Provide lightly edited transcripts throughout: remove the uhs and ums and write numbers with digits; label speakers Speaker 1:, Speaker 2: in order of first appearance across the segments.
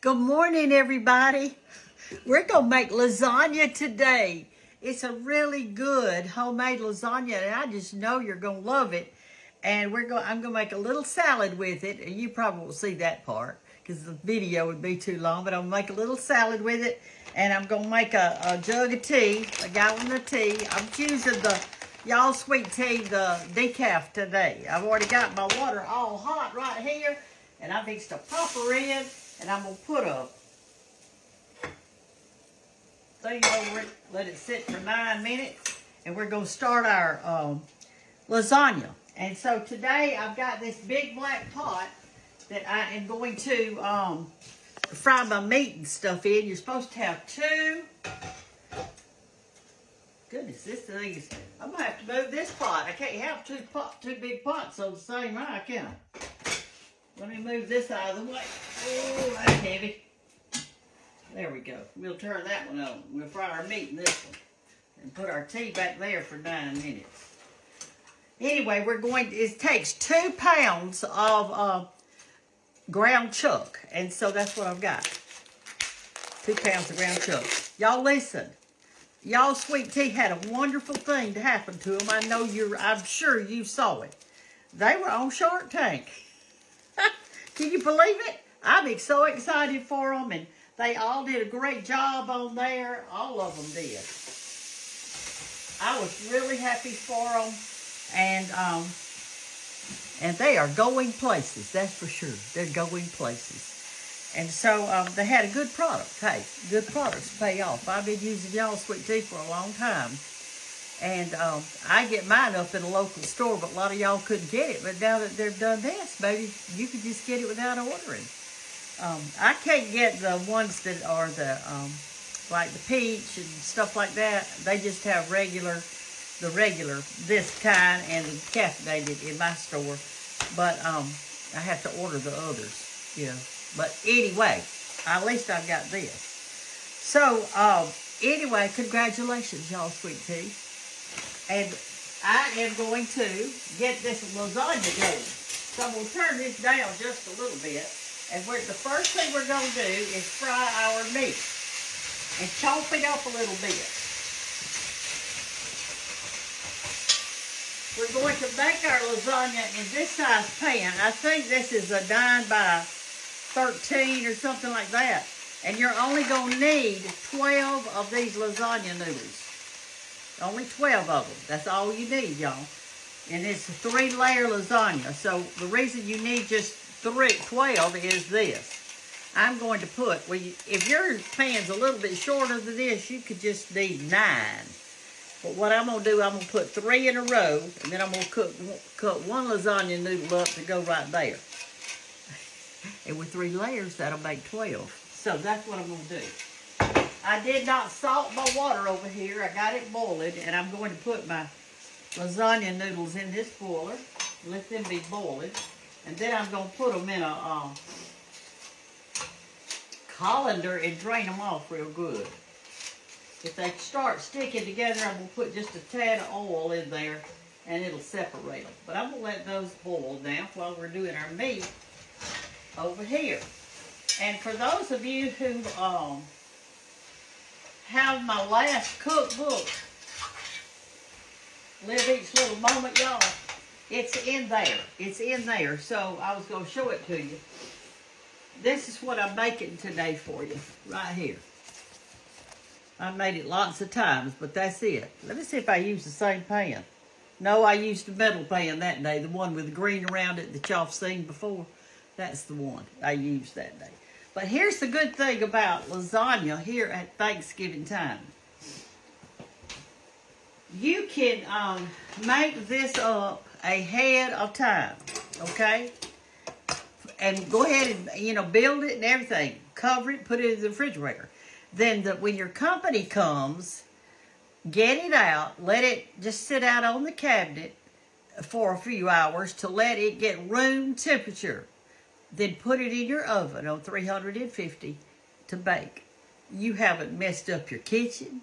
Speaker 1: Good morning, everybody. We're going to make lasagna today. It's a really good homemade lasagna, and I just know you're going to love it. And I'm going to make a little salad with it, and you probably won't see that part because the video would be too long, but I'm going to make a little salad with it, and I'm going to make a jug of tea, a gallon of tea. I'm choosing the Y'all Sweet Tea, the decaf today. I've already got my water all hot right here, and I'm fixing to pop her in. And I'm going to put a thing over it, let it sit for 9 minutes, and we're going to start our lasagna. And so today I've got this big black pot that I am going to fry my meat and stuff in. You're supposed to have two. Goodness, this thing is, I'm going to have to move this pot. I can't have two big pots on the same eye, can I? Let me move this out of the way. Oh, that's heavy. There we go. We'll turn that one on. We'll fry our meat in this one. And put our tea back there for 9 minutes. Anyway, it takes 2 pounds of ground chuck. And so that's what I've got. 2 pounds of ground chuck. Y'all listen. Y'all Sweet Tea had a wonderful thing to happen to them. I'm sure you saw it. They were on Shark Tank. Can you believe it? I'm so excited for them, and they all did a great job on there. All of them did. I was really happy for them, and they are going places. That's for sure. They're going places, and so they had a good product. Hey, good products pay off. I've been using Y'all Sweet Tea for a long time. And I get mine up in a local store, but a lot of y'all couldn't get it. But now that they've done this, maybe you could just get it without ordering. I can't get the ones that are like the peach and stuff like that. They just have the regular, this kind, and the caffeinated in my store. But I have to order the others, you know. But anyway, at least I've got this. So anyway, congratulations, Y'all Sweet Tea. And I am going to get this lasagna going. So I'm going to turn this down just a little bit. And the first thing we're going to do is fry our meat. And chop it up a little bit. We're going to make our lasagna in this size pan. I think this is a 9 by 13 or something like that. And you're only going to need 12 of these lasagna noodles. Only 12 of them. That's all you need, y'all. And it's a 3-layer lasagna. So the reason you need just 12 is this. I'm going to put, if your pan's a little bit shorter than this, you could just need 9. But what I'm going to do, I'm going to put 3 in a row, and then I'm going to cut one lasagna noodle up to go right there. And with 3 layers, that'll make 12. So that's what I'm going to do. I did not salt my water over here. I got it boiling, and I'm going to put my lasagna noodles in this boiler. Let them be boiling. And then I'm going to put them in a colander and drain them off real good. If they start sticking together, I'm going to put just a tad of oil in there, and it'll separate them. But I'm going to let those boil now while we're doing our meat over here. And for those of you who have my last cookbook, Live Each Little Moment, y'all, it's in there. It's in there. So I was going to show it to you. This is what I'm making today for you, right here. I made it lots of times, but that's it. Let me see if I use the same pan. No, I used the metal pan that day, the one with the green around it that y'all have seen before. That's the one I used that day. But here's the good thing about lasagna here at Thanksgiving time. You can make this up ahead of time, okay? And go ahead and, build it and everything. Cover it, put it in the refrigerator. Then when your company comes, get it out, let it just sit out on the cabinet for a few hours to let it get room temperature. Then put it in your oven on 350 to bake. You haven't messed up your kitchen.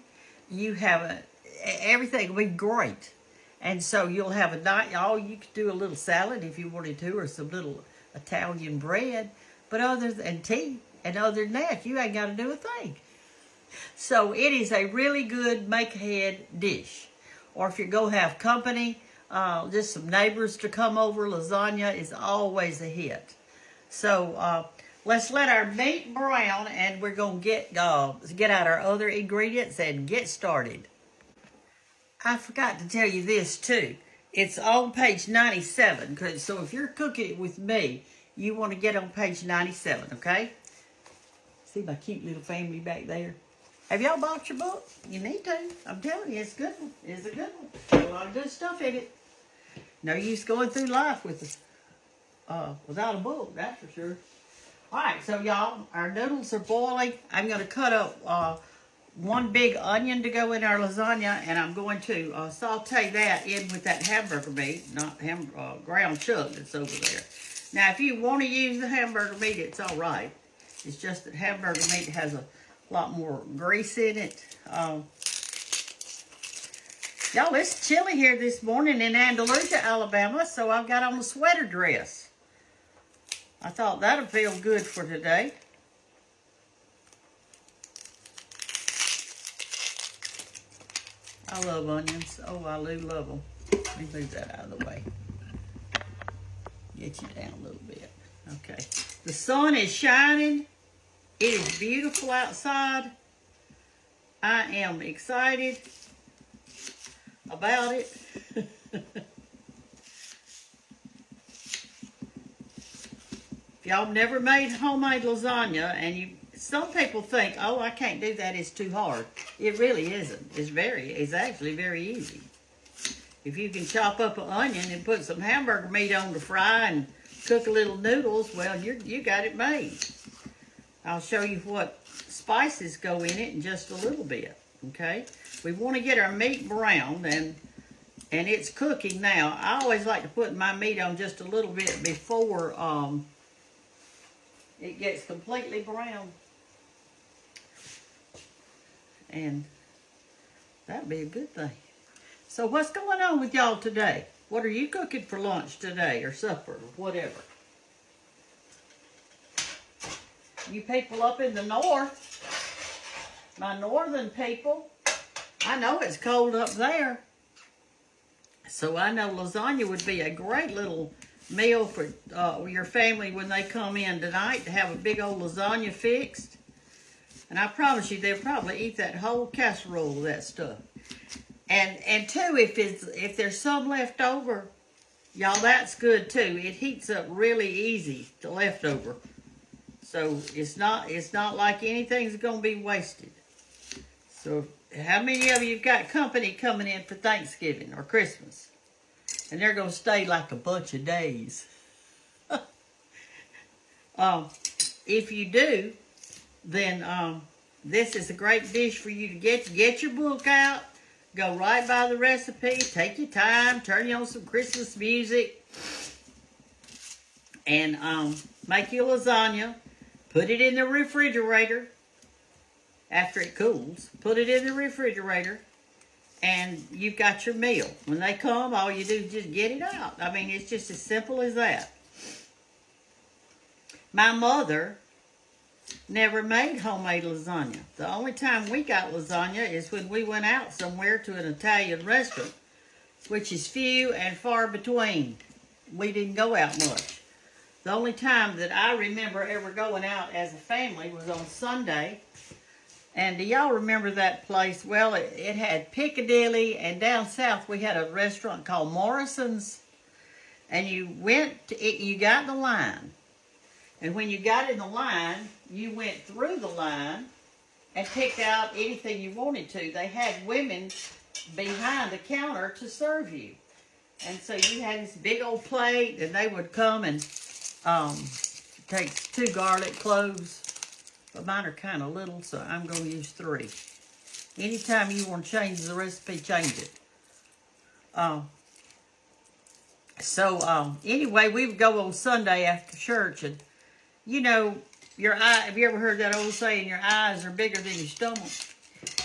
Speaker 1: Everything will be great. And so you'll have a night, you could do a little salad if you wanted to, or some little Italian bread. But and tea, And other than that, you ain't got to do a thing. So it is a really good make-ahead dish. Or if you're going to have company, just some neighbors to come over, lasagna is always a hit. So let's let our meat brown, and we're going to get out our other ingredients and get started. I forgot to tell you this too. It's on page 97. So if you're cooking it with me, you want to get on page 97, okay? See my cute little family back there? Have y'all bought your book? You need to. I'm telling you, it's a good one. It's a good one. Got a lot of good stuff in it. No use going through life without a book, that's for sure. All right, so y'all, our noodles are boiling. I'm going to cut up one big onion to go in our lasagna, and I'm going to saute that in with that hamburger meat, not ground chuck that's over there. Now, if you want to use the hamburger meat, it's all right. It's just that hamburger meat has a lot more grease in it. Y'all, it's chilly here this morning in Andalusia, Alabama, so I've got on a sweater dress. I thought that would feel good for today. I love onions. Oh, I do love them. Let me move that out of the way. Get you down a little bit. Okay. The sun is shining. It is beautiful outside. I am excited about it. If y'all never made homemade lasagna, and some people think, oh, I can't do that, it's too hard. It really isn't. It's actually very easy. If you can chop up an onion and put some hamburger meat on to fry and cook a little noodles, well, you got it made. I'll show you what spices go in it in just a little bit, okay? We want to get our meat browned, and it's cooking now. I always like to put my meat on just a little bit before it gets completely brown. And that'd be a good thing. So what's going on with y'all today? What are you cooking for lunch today, or supper, or whatever? You people up in the north, my northern people, I know it's cold up there. So I know lasagna would be a great little meal for your family when they come in tonight, to have a big old lasagna fixed. And I promise you, they'll probably eat that whole casserole of that stuff. And too, if there's some left over, y'all, that's good too. It heats up really easy, the leftover. So it's not like anything's gonna be wasted. So how many of you've got company coming in for Thanksgiving or Christmas? And they're gonna stay like a bunch of days. If you do, then this is a great dish for you to get your book out, go right by the recipe, take your time, turn you on some Christmas music, and make your lasagna. Put it in the refrigerator after it cools. Put it in the refrigerator, and you've got your meal. When they come, all you do is just get it out. I mean, it's just as simple as that. My mother never made homemade lasagna. The only time we got lasagna is when we went out somewhere to an Italian restaurant, which is few and far between. We didn't go out much. The only time that I remember ever going out as a family was on Sunday. And do y'all remember that place? Well, it had Piccadilly, and down south we had a restaurant called Morrison's. And you got in the line. And when you got in the line, you went through the line and picked out anything you wanted to. They had women behind the counter to serve you. And so you had this big old plate, and they would come and take 2 garlic cloves. But mine are kind of little, so I'm going to use 3. Anytime you want to change the recipe, change it. Anyway, we would go on Sunday after church, and you know, have you ever heard that old saying, your eyes are bigger than your stomach?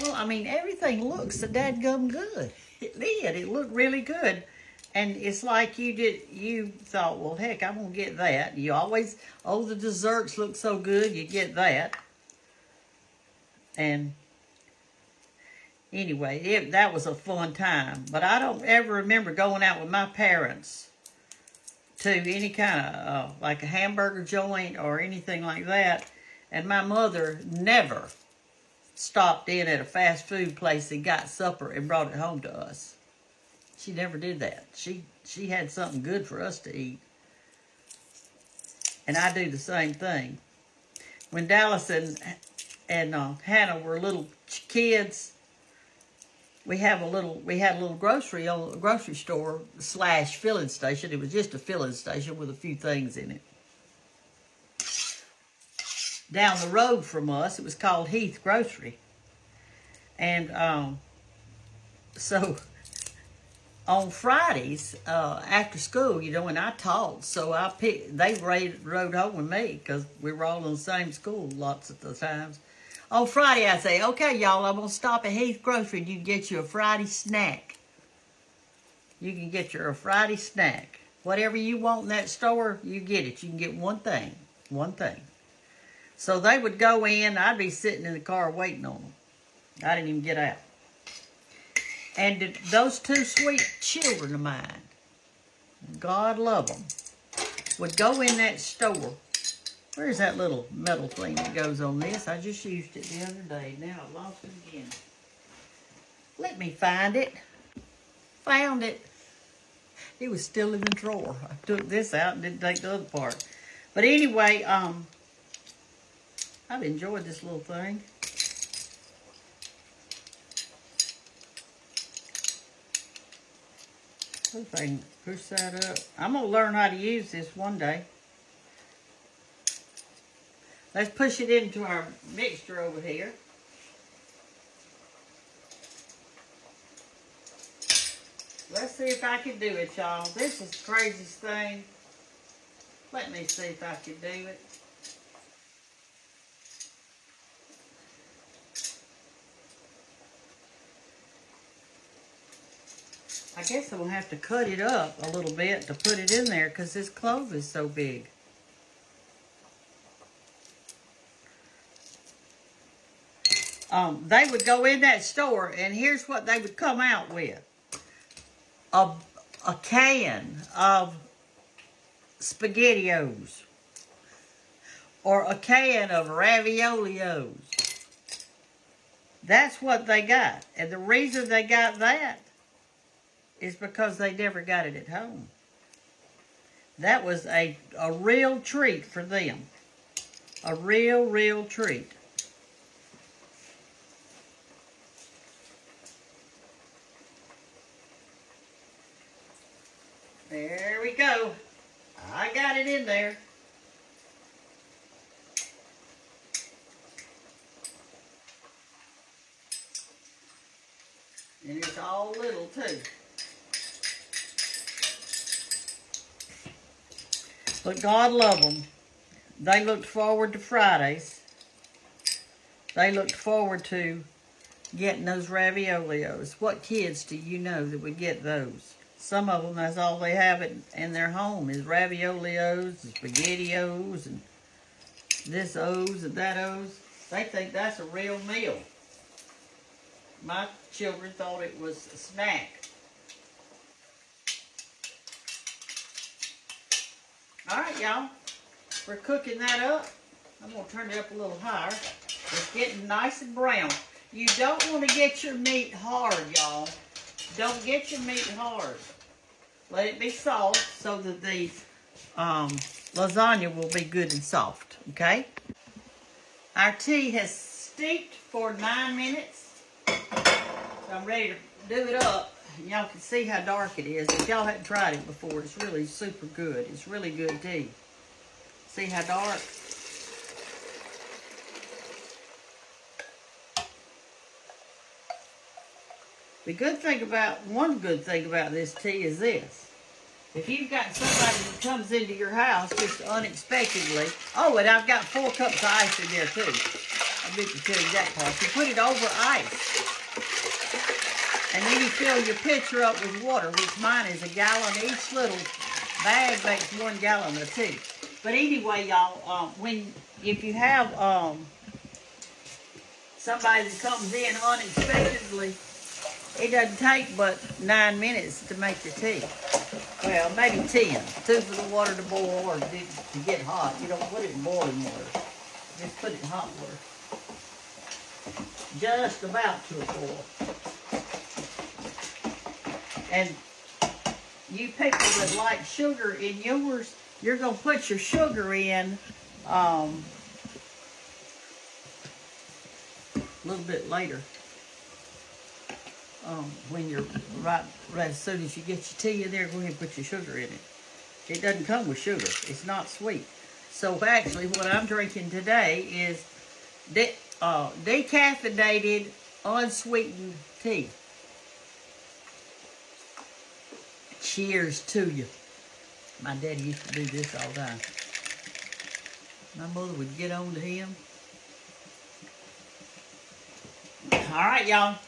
Speaker 1: Well, I mean, everything looks so dadgum good. It did. It looked really good. And it's like you thought, well, heck, I'm going to get that. You always, oh, the desserts look so good, you get that. And anyway, that was a fun time. But I don't ever remember going out with my parents to any kind of, like a hamburger joint or anything like that. And my mother never stopped in at a fast food place and got supper and brought it home to us. She never did that. She had something good for us to eat. And I do the same thing. When Dallas and Hannah were little kids, we had a little grocery store / filling station. It was just a filling station with a few things in it. Down the road from us, it was called Heath Grocery. And so on Fridays after school, and I taught, so they rode home with me because we were all in the same school lots of the times. On Friday, I'd say, okay, y'all, I'm going to stop at Heath Grocery and you can get you a Friday snack. You can get your Friday snack. Whatever you want in that store, you get it. You can get one thing. So they would go in. I'd be sitting in the car waiting on them. I didn't even get out. And those two sweet children of mine, God love them, would go in that store. Where's that little metal thing that goes on this? I just used it the other day. Now I lost it again. Let me find it. Found it. It was still in the drawer. I took this out and didn't take the other part. But anyway, I've enjoyed this little thing. If I can push that up. I'm going to learn how to use this one day. Let's push it into our mixture over here. Let's see if I can do it, y'all. This is the craziest thing. Let me see if I can do it. I guess I'm going to have to cut it up a little bit to put it in there because this clove is so big. They would go in that store and here's what they would come out with. A can of SpaghettiOs or a can of Raviolios. That's what they got. And the reason they got that is because they never got it at home. That was a real treat for them. A real treat. There we go. I got it in there. And it's all little too. But God love them. They looked forward to Fridays. They looked forward to getting those Raviolios. What kids do you know that would get those? Some of them, that's all they have in their home is Raviolios and SpaghettiOs and this O's and that O's. They think that's a real meal. My children thought it was a snack. All right, y'all. We're cooking that up. I'm going to turn it up a little higher. It's getting nice and brown. You don't want to get your meat hard, y'all. Don't get your meat hard. Let it be soft so that the lasagna will be good and soft, okay? Our tea has steeped for 9 minutes. So I'm ready to do it up. Y'all can see how dark it is. If y'all hadn't tried it before, it's really super good. It's really good tea. See how dark? One good thing about this tea is this. If you've got somebody that comes into your house just unexpectedly, oh, and I've got 4 cups of ice in there too. I meant to tell you that part. You put it over ice. And then you fill your pitcher up with water, which mine is a gallon. Each little bag makes 1 gallon of tea. But anyway, y'all, if you have somebody that comes in unexpectedly, it doesn't take but 9 minutes to make your tea. Well, maybe 10. 2 for the water to boil or to get hot. You don't put it in boiling water. Just put it in hot water. Just about to a boil. And you people that like sugar in yours, you're going to put your sugar in a little bit later. When you're right as soon as you get your tea in there, go ahead and put your sugar in it. It doesn't come with sugar. It's not sweet. So actually what I'm drinking today is decaffeinated, unsweetened tea. Cheers to you. My daddy used to do this all the time. My mother would get on to him. All right, y'all.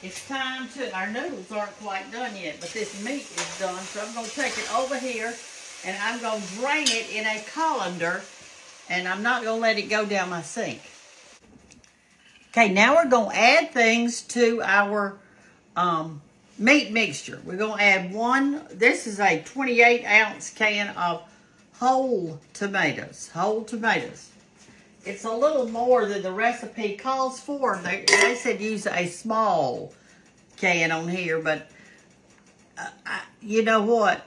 Speaker 1: It's time to, our noodles aren't quite done yet, but this meat is done, so I'm going to take it over here, and I'm going to drain it in a colander, and I'm not going to let it go down my sink. Okay, now we're going to add things to our meat mixture. We're going to add this is a 28-ounce can of whole tomatoes. It's a little more than the recipe calls for. They said use a small can on here, but you know what?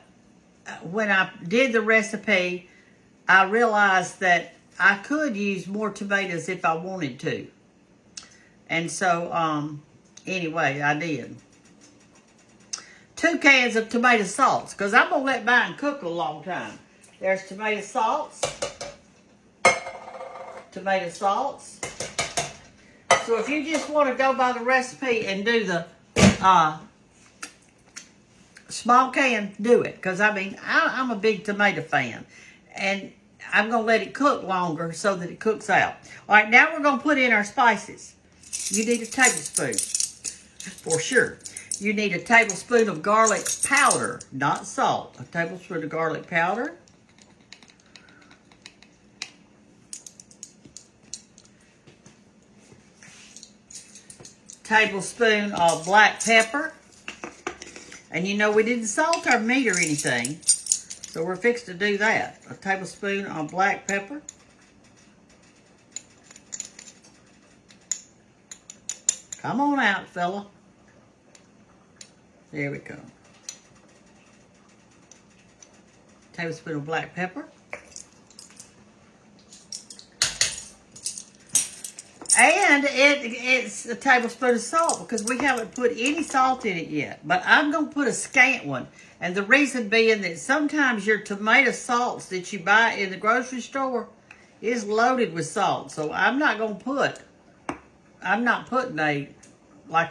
Speaker 1: When I did the recipe, I realized that I could use more tomatoes if I wanted to. And so, anyway, I did. 2 cans of tomato sauce, because I'm going to let mine cook a long time. There's tomato sauce. Tomato sauce. So if you just want to go by the recipe and do the small can, do it. Because, I mean, I'm a big tomato fan. And I'm going to let it cook longer so that it cooks out. All right, now we're going to put in our spices. You need a tablespoon, for sure. You need a tablespoon of garlic powder, not salt. A tablespoon of garlic powder. Tablespoon of black pepper. And you know we didn't salt our meat or anything, so we're fixed to do that. A tablespoon of black pepper. Come on out, fella. There we go. Tablespoon of black pepper. And it's a tablespoon of salt because we haven't put any salt in it yet. But I'm going to put a scant one. And the reason being that sometimes your tomato salts that you buy in the grocery store is loaded with salt. So I'm not putting a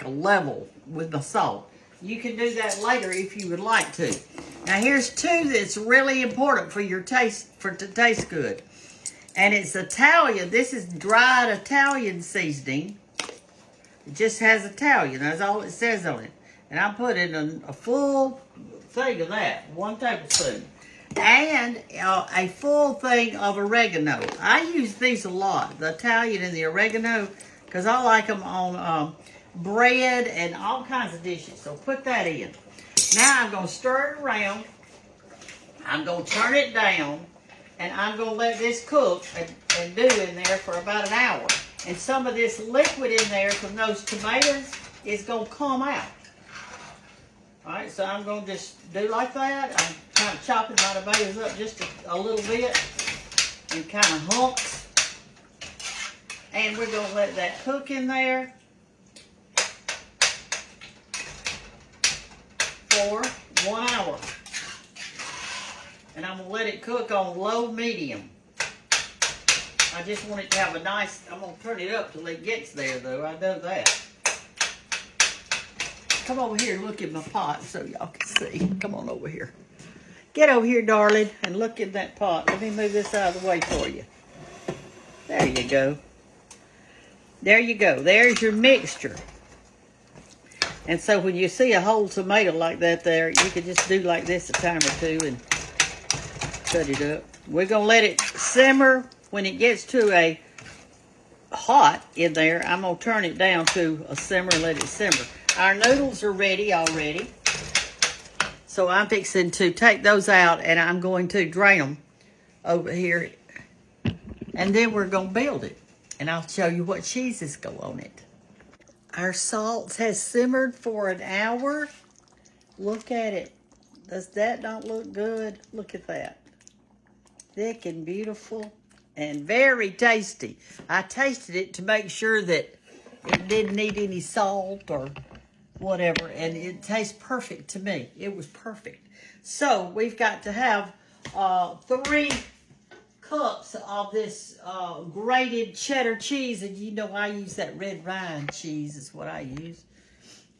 Speaker 1: level with the salt. You can do that later if you would like to. Now here's 2 that's really important for your taste, for it to taste good. And it's Italian. This is dried Italian seasoning. It just has Italian. That's all it says on it. And I put in a full thing of that. 1 tablespoon. And a full thing of oregano. I use these a lot. The Italian and the oregano. Because I like them on bread and all kinds of dishes. So put that in. Now I'm going to stir it around. I'm going to turn it down. And I'm going to let this cook and do in there for about an hour. And some of this liquid in there from those tomatoes is going to come out. All right, so I'm going to just do like that. I'm kind of chopping my tomatoes up just a little bit in kind of hunks. And we're going to let that cook in there for 1 hour. And I'm going to let it cook on low medium. I just want it to have a nice, I'm going to turn it up till it gets there though. I know that. Come over here and look in my pot so y'all can see. Come on over here. Get over here, darling, and look in that pot. Let me move this out of the way for you. There you go. There you go. There's your mixture. And so when you see a whole tomato like that there, you can just do like this a time or two and cut it up. We're going to let it simmer. When it gets to a hot in there, I'm going to turn it down to a simmer and let it simmer. Our noodles are ready already. So I'm fixing to take those out and I'm going to drain them over here. And then we're going to build it. And I'll show you what cheeses go on it. Our salt has simmered for an hour. Look at it. Does that not look good? Look at that. Thick and beautiful and very tasty. I tasted it to make sure that it didn't need any salt or whatever, and it tastes perfect to me. It was perfect. So we've got to have 3 cups of this grated cheddar cheese, and you know I use that red rind cheese is what I use.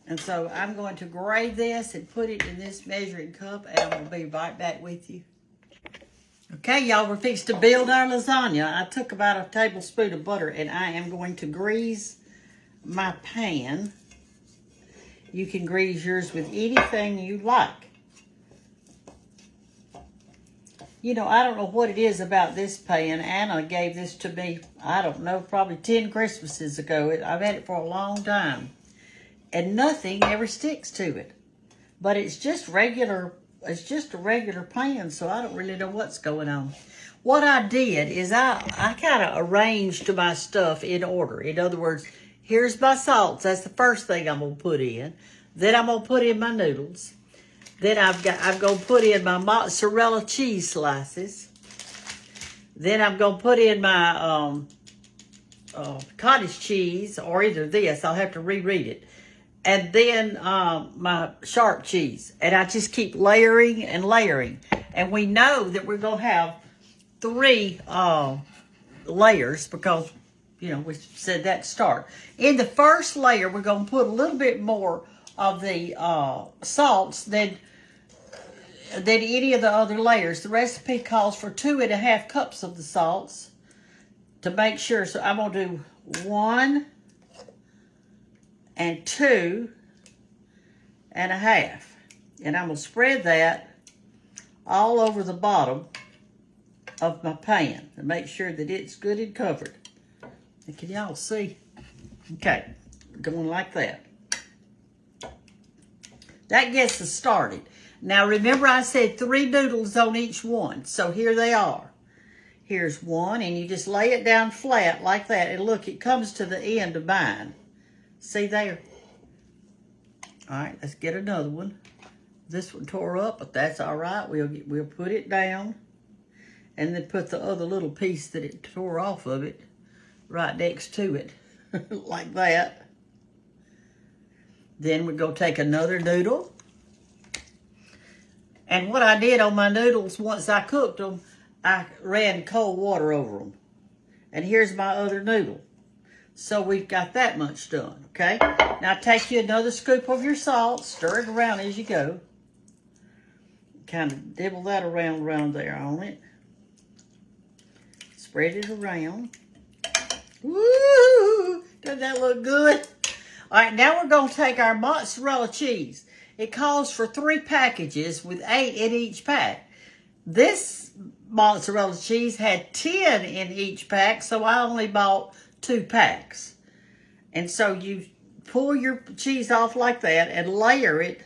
Speaker 1: And so I'm going to grate this and put it in this measuring cup, and I'm going to be right back with you. Okay, y'all, we're fixed to build our lasagna. I took about a tablespoon of butter, and I am going to grease my pan. You can grease yours with anything you like. You know, I don't know what it is about this pan. Anna gave this to me, I don't know, probably 10 Christmases ago. I've had it for a long time. And nothing ever sticks to it. But it's just regular. It's just a regular pan, so I don't really know what's going on. What I did is I kind of arranged my stuff in order. In other words, here's my salts. That's the first thing I'm going to put in. Then I'm going to put in my noodles. Then I'm going to put in my mozzarella cheese slices. Then I'm going to put in my cottage cheese, or either this. I'll have to reread it. And then my sharp cheese. And I just keep layering and layering. And we know that we're going to have 3 layers because, you know, we said that to start. In the first layer, we're going to put a little bit more of the salts than any of the other layers. The recipe calls for 2½ cups of the salts to make sure. So I'm going to do 1 and 2.5. And I'm going to spread that all over the bottom of my pan to make sure that it's good and covered. And can y'all see? Okay, going like that. That gets us started. Now remember I said 3 noodles on each one. So here they are. Here's one, and you just lay it down flat like that. And look, it comes to the end of mine. See there? All right, let's get another one. This one tore up, but that's all right. We'll put it down, and then put the other little piece that it tore off of it right next to it, like that. Then we're going to take another noodle. And what I did on my noodles, once I cooked them, I ran cold water over them. And here's my other noodle. So we've got that much done, okay? Now take you another scoop of your salt, stir it around as you go. Kind of dibble that around there on it. Spread it around. Woo! Doesn't that look good? All right, now we're going to take our mozzarella cheese. It calls for 3 packages with 8 in each pack. This mozzarella cheese had 10 in each pack, so I only bought 2 packs. And so you pull your cheese off like that and layer it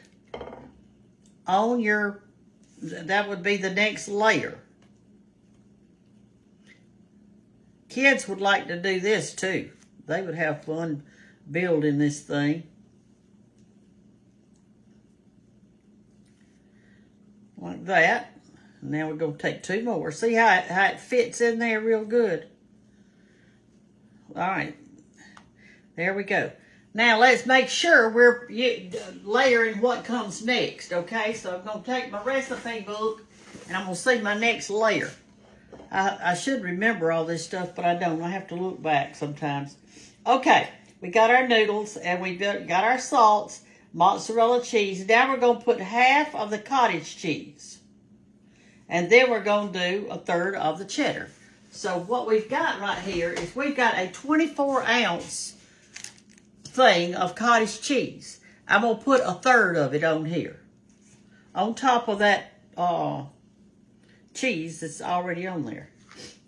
Speaker 1: on your, that would be the next layer. Kids would like to do this too. They would have fun building this thing. Like that. Now we're going to take 2 more. See how it fits in there real good. All right. There we go. Now let's make sure we're layering what comes next, okay? So I'm going to take my recipe book and I'm going to see my next layer. I should remember all this stuff, but I don't. I have to look back sometimes. Okay, we got our noodles and we got our salts, mozzarella cheese. Now we're going to put half of the cottage cheese. And then we're going to do 1/3 of the cheddar. So what we've got right here is we've got a 24-ounce thing of cottage cheese. I'm going to put a third of it on here. On top of that cheese that's already on there.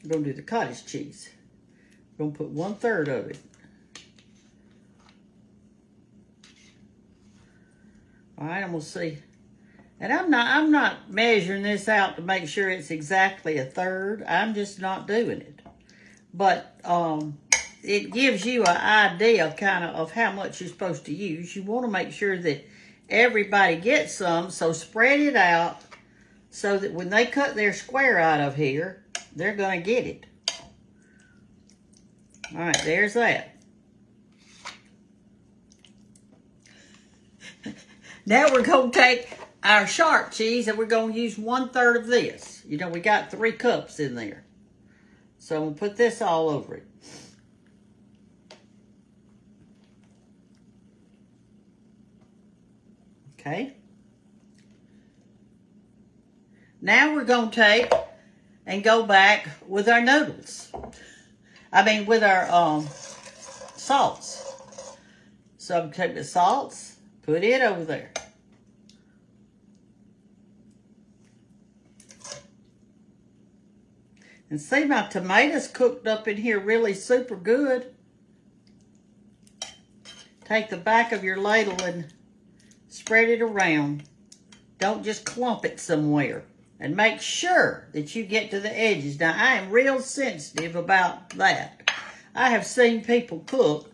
Speaker 1: I'm going to do the cottage cheese. I'm going to put 1/3 of it. All right, I'm going to see. And I'm not measuring this out to make sure it's exactly 1/3. I'm just not doing it. But it gives you an idea kind of how much you're supposed to use. You want to make sure that everybody gets some, so spread it out so that when they cut their square out of here, they're going to get it. All right, there's that. Now we're going to take our sharp cheese and we're going to use 1/3 of this. You know, we got 3 cups in there. So I'm going to put this all over it. Okay. Now we're going to take and go back with our noodles. I mean, with our salts. So I'm going to take the salts, put it over there. And see, my tomatoes cooked up in here really super good. Take the back of your ladle and spread it around. Don't just clump it somewhere. And make sure that you get to the edges. Now, I am real sensitive about that. I have seen people cook,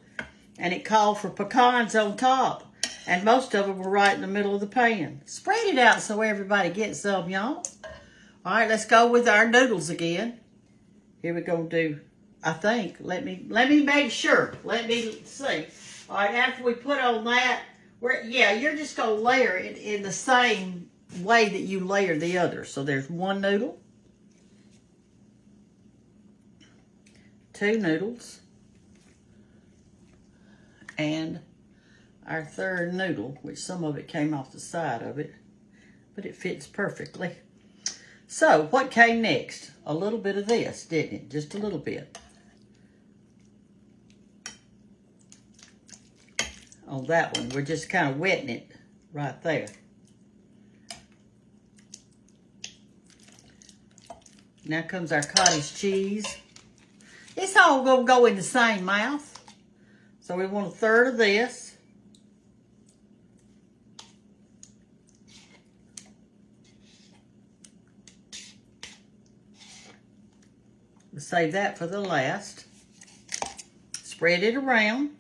Speaker 1: and it called for pecans on top. And most of them were right in the middle of the pan. Spread it out so everybody gets some, y'all. All right, let's go with our noodles again. Here we're going to do, I think, let me make sure. Let me see. All right, after we put on that, you're just going to layer it in the same way that you layer the others. So there's 1 noodle, 2 noodles, and our 3rd noodle, which some of it came off the side of it, but it fits perfectly. So what came next? A little bit of this, didn't it? Just a little bit. On that one, we're just kind of wetting it right there. Now comes our cottage cheese. It's all going to go in the same mouth. So we want 1/3 of this. We'll save that for the last. Spread it around.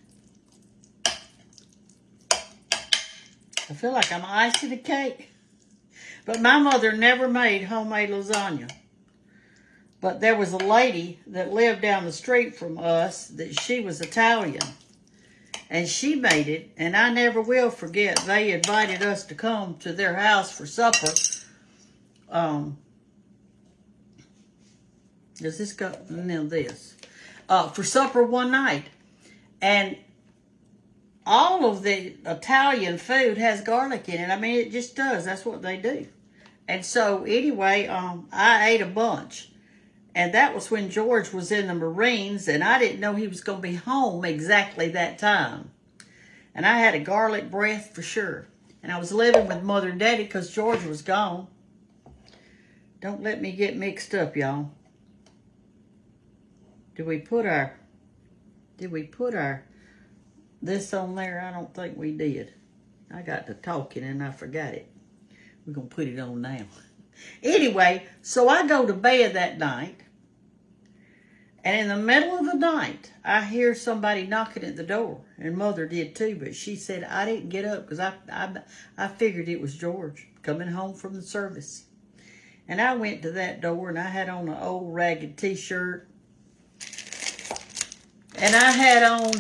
Speaker 1: I feel like I'm icing a cake. But my mother never made homemade lasagna. But there was a lady that lived down the street from us that she was Italian. And she made it, and I never will forget. They invited us to come to their house for supper. Does this go? No, this. For supper one night. And all of the Italian food has garlic in it. I mean, it just does. That's what they do. And so, anyway, I ate a bunch. And that was when George was in the Marines, and I didn't know he was going to be home exactly that time. And I had a garlic breath for sure. And I was living with Mother and Daddy because George was gone. Don't let me get mixed up, y'all. Did we put our this on there? I don't think we did. I got to talking and I forgot it. We're going to put it on now. Anyway, so I go to bed that night. And in the middle of the night, I hear somebody knocking at the door. And Mother did too, but she said I didn't get up because I figured it was George coming home from the service. And I went to that door and I had on an old ragged t-shirt. And I had on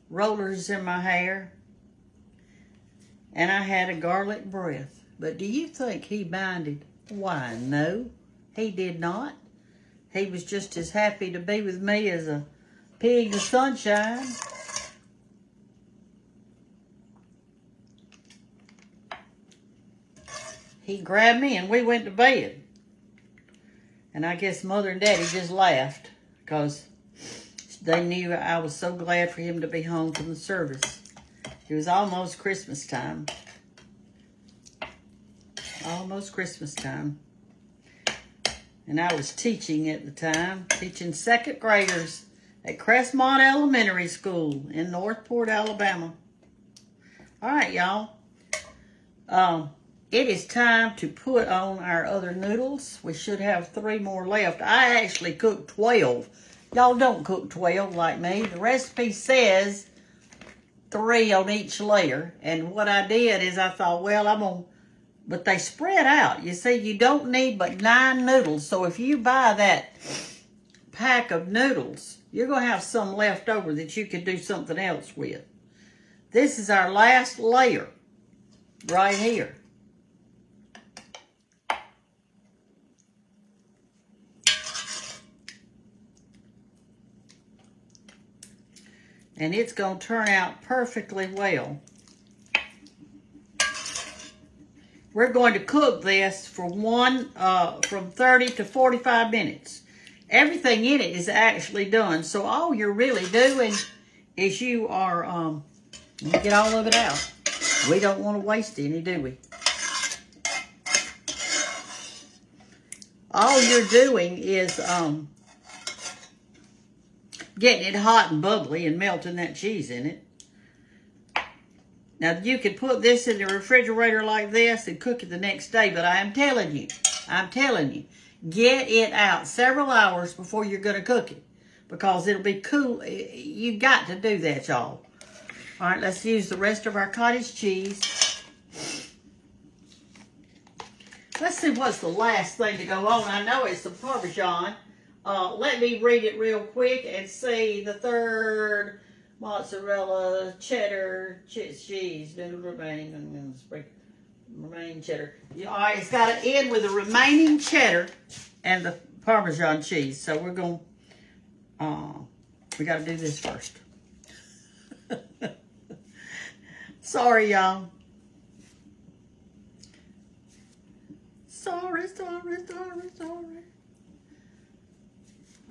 Speaker 1: rollers in my hair. And I had a garlic breath. But do you think he minded? Why, no, he did not. He was just as happy to be with me as a pig to sunshine. He grabbed me and we went to bed. And I guess Mother and Daddy just laughed because they knew I was so glad for him to be home from the service. It was almost Christmas time. Almost Christmas time. And I was teaching at the time, teaching second graders at Crestmont Elementary School in Northport, Alabama. All right, y'all. It is time to put on our other noodles. We should have 3 more left. I actually cooked 12. Y'all don't cook 12 like me. The recipe says 3 on each layer. And what I did is I thought, well, but they spread out. You see, you don't need but 9 noodles. So if you buy that pack of noodles, you're going to have some left over that you could do something else with. This is our last layer right here. And it's going to turn out perfectly well. We're going to cook this for from 30 to 45 minutes. Everything in it is actually done. So all you're really doing is you are, get all of it out. We don't want to waste any, do we? All you're doing is getting it hot and bubbly and melting that cheese in it. Now, you could put this in the refrigerator like this and cook it the next day, but I'm telling you, get it out several hours before you're going to cook it because it'll be cool. You got to do that, y'all. All right, let's use the rest of our cottage cheese. Let's see what's the last thing to go on. I know it's the Parmesan. Let me read it real quick and see the third mozzarella, cheddar, cheese, noodle remaining, remaining cheddar. All right, it's got to end with the remaining cheddar and the Parmesan cheese. So we're going we got to do this first. Sorry, y'all. Sorry.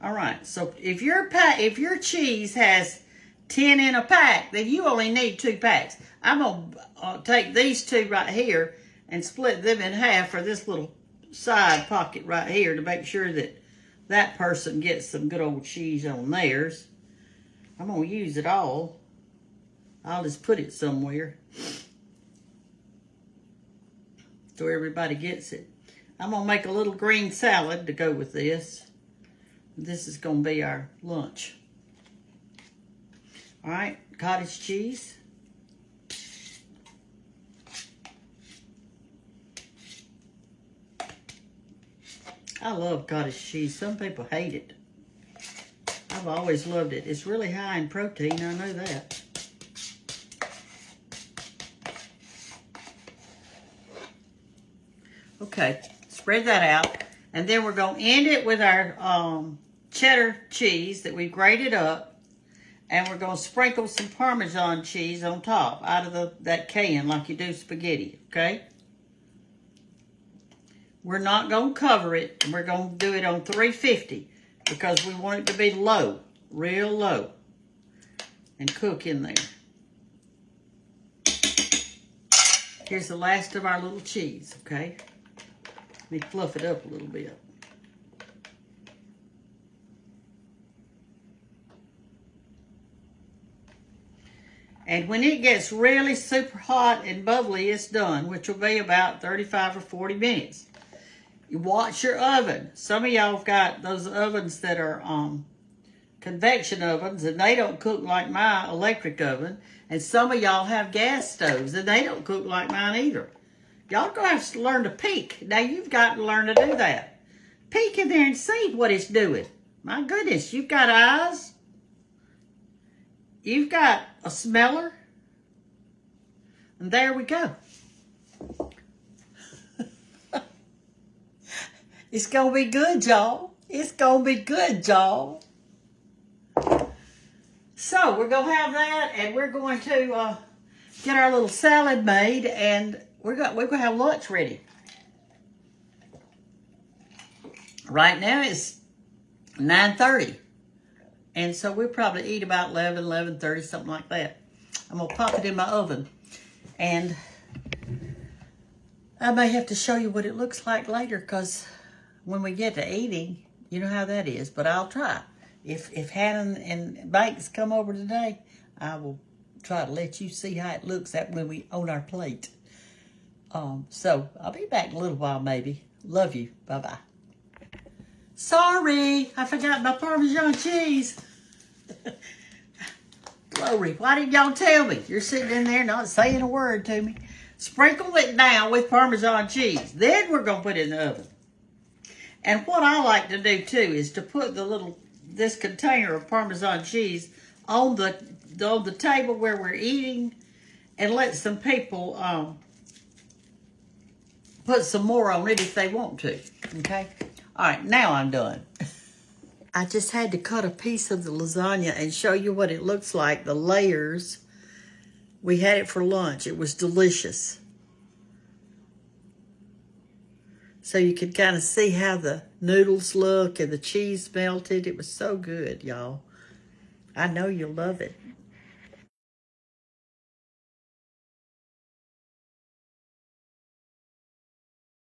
Speaker 1: All right, so if your cheese has 10 in a pack, then you only need 2 packs. I'm gonna take these 2 right here and split them in half for this little side pocket right here to make sure that that person gets some good old cheese on theirs. I'm gonna use it all. I'll just put it somewhere so everybody gets it. I'm gonna make a little green salad to go with this. This is gonna be our lunch. All right, cottage cheese. I love cottage cheese. Some people hate it. I've always loved it. It's really high in protein, I know that. Okay, spread that out. And then we're going to end it with our cheddar cheese that we grated up. And we're going to sprinkle some Parmesan cheese on top out of that can like you do spaghetti, okay? We're not going to cover it. We're going to do it on 350 because we want it to be low, real low, and cook in there. Here's the last of our little cheese, okay? Let me fluff it up a little bit. And when it gets really super hot and bubbly, it's done, which will be about 35 or 40 minutes. You watch your oven. Some of y'all have got those ovens that are convection ovens, and they don't cook like my electric oven. And some of y'all have gas stoves, and they don't cook like mine either. Y'all gonna have to learn to peek. Now you've got to learn to do that. Peek in there and see what it's doing. My goodness, you've got eyes. You've got a smeller. And there we go. It's going to be good, y'all. It's going to be good, y'all. So, we're going to have that, and we're going to get our little salad made, and we're going to have lunch ready. Right now, it's 9:30. And so we'll probably eat about 11, 11:30, something like that. I'm going to pop it in my oven. And I may have to show you what it looks like later, because when we get to eating, you know how that is. But I'll try. If Hannah and Banks come over today, I will try to let you see how it looks when we on our plate. So I'll be back in a little while, maybe. Love you. Bye-bye. Sorry, I forgot my Parmesan cheese. Glory, why didn't y'all tell me? You're sitting in there not saying a word to me. Sprinkle it down with Parmesan cheese. Then we're going to put it in the oven. And what I like to do, too, is to put this container of Parmesan cheese on the table where we're eating, and let some people put some more on it if they want to, okay? All right, now I'm done. I just had to cut a piece of the lasagna and show you what it looks like, the layers. We had it for lunch. It was delicious. So you could kind of see how the noodles look and the cheese melted. It was so good, y'all. I know you'll love it.